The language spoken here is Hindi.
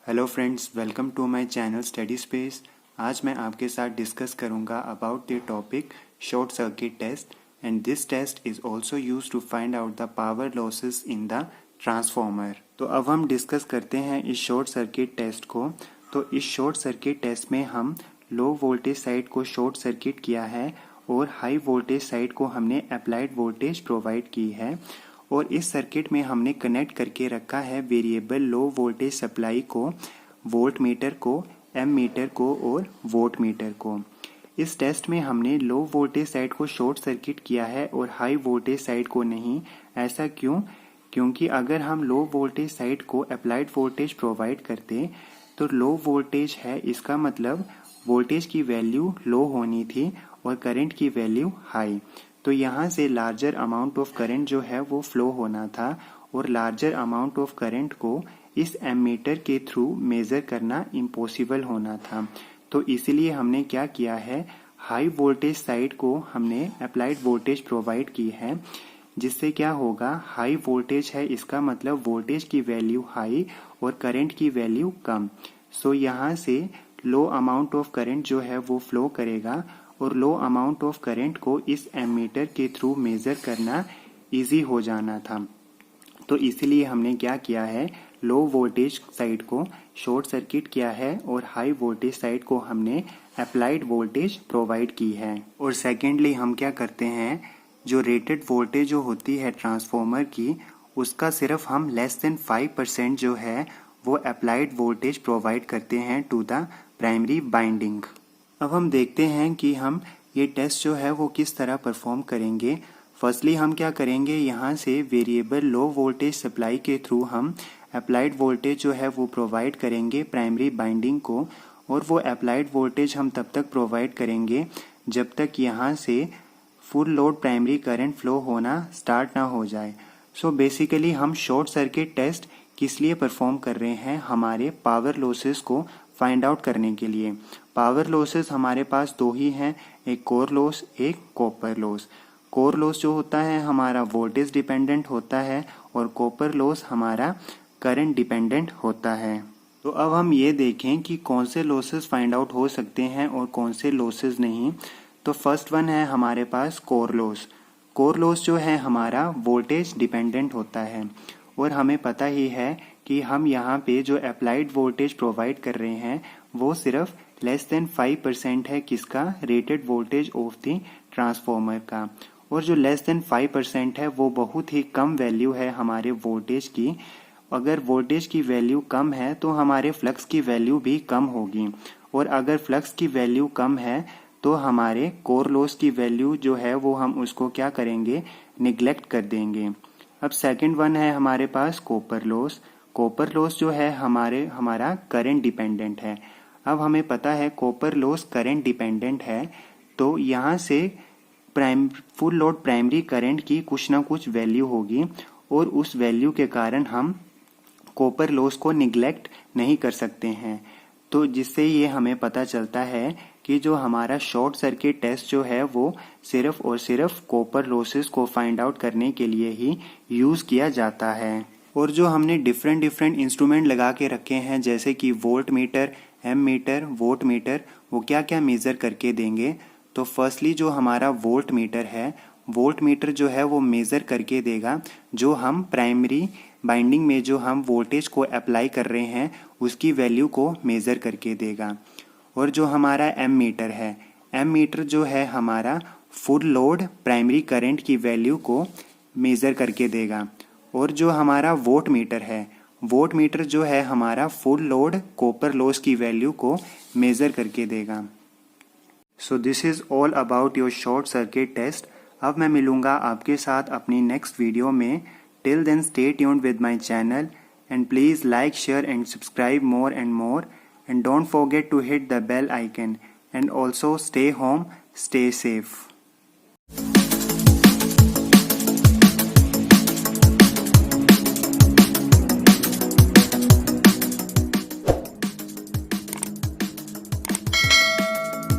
Hello friends, welcome to my channel study space. आज मैं आपके साथ डिस्कस करूंगा about the topic short circuit test and this test is also used to find out the power losses in the transformer. तो अब हम डिस्कस करते हैं इस शॉर्ट सर्किट टेस्ट को। तो इस शॉर्ट सर्किट टेस्ट में हम लो वोल्टेज साइड को शॉर्ट सर्किट किया है और हाई वोल्टेज साइड को हमने अप्लाइड वोल्टेज प्रोवाइड की है और इस सर्किट में हमने कनेक्ट करके रखा है वेरिएबल लो वोल्टेज सप्लाई को, वोल्ट मीटर को, एम मीटर को और वोट मीटर को। इस टेस्ट में हमने लो वोल्टेज साइड को शॉर्ट सर्किट किया है और हाई वोल्टेज साइड को नहीं। ऐसा क्यों? क्योंकि अगर हम लो वोल्टेज साइड को अप्लाइड वोल्टेज प्रोवाइड करते तो लो वोल्टेज है, इसका मतलब वोल्टेज की वैल्यू लो होनी थी और करंट की वैल्यू हाई। तो यहाँ से लार्जर अमाउंट ऑफ करंट जो है वो फ्लो होना था और लार्जर अमाउंट ऑफ करंट को इस एमीटर के थ्रू मेजर करना इम्पॉसिबल होना था। तो इसलिए हमने क्या किया है, हाई वोल्टेज साइड को हमने अप्लाइड वोल्टेज प्रोवाइड की है, जिससे क्या होगा, हाई वोल्टेज है, इसका मतलब वोल्टेज की वैल्यू हाई और करंट की वैल्यू कम। सो यहाँ से लो अमाउंट ऑफ करंट जो है वो फ्लो करेगा और लो अमाउंट ऑफ करंट को इस एमीटर के थ्रू मेजर करना इजी हो जाना था। तो इसलिए हमने क्या किया है, लो वोल्टेज साइड को शॉर्ट सर्किट किया है और हाई वोल्टेज साइड को हमने अप्लाइड वोल्टेज प्रोवाइड की है। और सेकेंडली हम क्या करते हैं, जो रेटेड वोल्टेज जो होती है ट्रांसफॉर्मर की, उसका सिर्फ हम लेस देन 5% जो है वो अप्लाइड वोल्टेज प्रोवाइड करते हैं टू द प्राइमरी बाइंडिंग। अब हम देखते हैं कि हम ये टेस्ट जो है वो किस तरह परफॉर्म करेंगे। फर्स्टली हम क्या करेंगे, यहाँ से वेरिएबल लो वोल्टेज सप्लाई के थ्रू हम अप्लाइड वोल्टेज जो है वो प्रोवाइड करेंगे प्राइमरी बाइंडिंग को, और वो अप्लाइड वोल्टेज हम तब तक प्रोवाइड करेंगे जब तक यहाँ से full load primary current flow होना स्टार्ट ना हो जाए। सो बेसिकली हम शॉर्ट सर्किट टेस्ट किस लिए परफॉर्म कर रहे हैं, हमारे पावर लॉसेस को फाइंड आउट करने के लिए। पावर लॉसेस हमारे पास दो ही हैं, एक कोर लॉस, एक कॉपर लॉस। कोर लॉस जो होता है हमारा वोल्टेज डिपेंडेंट होता है और कॉपर लॉस हमारा करंट डिपेंडेंट होता है। तो अब हम ये देखें कि कौन से लॉसेस फाइंड आउट हो सकते हैं और कौन से लॉसेस नहीं। तो फर्स्ट वन है हमारे पास कोर लॉस। कोर लॉस जो है हमारा वोल्टेज डिपेंडेंट होता है और हमें पता ही है कि हम यहाँ पे जो अप्लाइड वोल्टेज प्रोवाइड कर रहे हैं वो सिर्फ लेस देन 5% है, किसका, rated voltage of the transformer का। और जो लेस देन 5% है वो बहुत ही कम वैल्यू है हमारे वोल्टेज की। अगर वोल्टेज की वैल्यू कम है तो हमारे फ्लक्स की वैल्यू भी कम होगी, और अगर फ्लक्स की वैल्यू कम है तो हमारे कोर लॉस की वैल्यू जो है वो हम उसको क्या करेंगे, निगलेक्ट कर देंगे। अब सेकंड वन है हमारे पास कॉपर लॉस। कॉपर लॉस जो है हमारा करंट डिपेंडेंट है। अब हमें पता है कॉपर लॉस करंट डिपेंडेंट है, तो यहाँ से फुल लोड प्राइमरी करंट की कुछ ना कुछ वैल्यू होगी और उस वैल्यू के कारण हम कॉपर लॉस को निगलेक्ट नहीं कर सकते हैं। तो जिससे ये हमें पता चलता है कि जो हमारा शॉर्ट सर्किट टेस्ट जो है वो सिर्फ और सिर्फ कॉपर लॉसेस को फाइंड आउट करने के लिए ही यूज़ किया जाता है। और जो हमने डिफरेंट इंस्ट्रूमेंट लगा के रखे हैं जैसे कि voltmeter, ammeter, wattmeter, वो क्या क्या मेज़र करके देंगे। तो फर्स्टली जो हमारा वोल्ट मीटर है, वोल्ट मीटर जो है वो मेज़र करके देगा जो हम प्राइमरी बाइंडिंग में जो हम वोल्टेज को अप्लाई कर रहे हैं उसकी वैल्यू को मेज़र करके देगा। और जो हमारा एम मीटर है, एम मीटर जो है हमारा फुल लोड प्राइमरी करंट की वैल्यू को मेज़र करके देगा। और जो हमारा वोट मीटर है, वोट मीटर जो है हमारा फुल लोड कॉपर लॉस की वैल्यू को मेज़र करके देगा। So this is all about your short circuit test. अब मैं मिलूँगा आपके साथ अपनी नेक्स्ट वीडियो में। Till then stay tuned with my channel and please like, share and subscribe more and more, and don't forget to hit the bell icon, and also stay home, stay safe.